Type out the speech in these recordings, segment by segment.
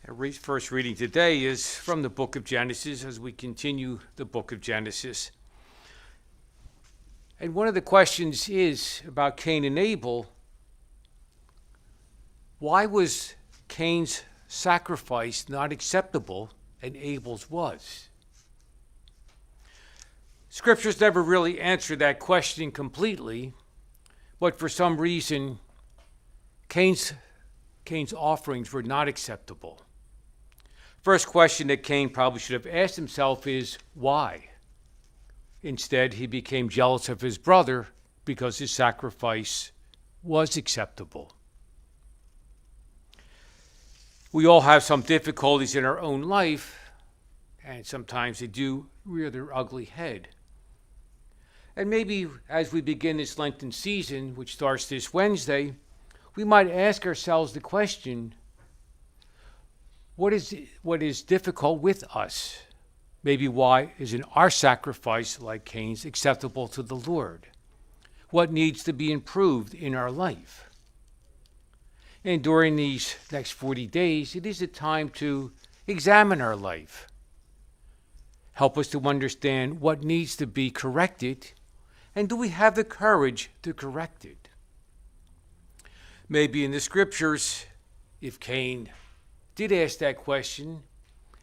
Our first reading today is from the book of Genesis as we continue the book of Genesis. And one of the questions is about Cain and Abel. Why was Cain's sacrifice not acceptable and Abel's was? Scriptures never really answer that question completely, but for some reason, Cain's offerings were not acceptable. First question that Cain probably should have asked himself is, why? Instead, he became jealous of his brother because his sacrifice was acceptable. We all have some difficulties in our own life, and sometimes they do rear their ugly head. And maybe as we begin this Lenten season, which starts this Wednesday, we might ask ourselves the question, what is difficult with us? Maybe why isn't our sacrifice, like Cain's, acceptable to the Lord? What needs to be improved in our life? And during these next 40 days, it is a time to examine our life. Help us to understand what needs to be corrected, and do we have the courage to correct it? Maybe in the scriptures, if Cain did ask that question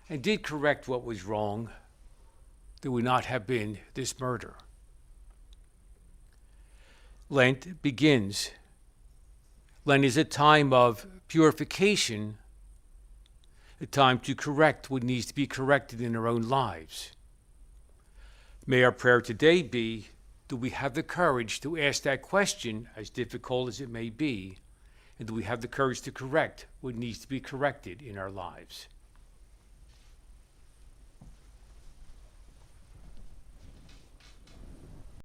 and did correct what was wrong, there would not have been this murder. Lent begins. Lent is a time of purification, a time to correct what needs to be corrected in our own lives. May our prayer today be, do we have the courage to ask that question, as difficult as it may be, and do we have the courage to correct what needs to be corrected in our lives?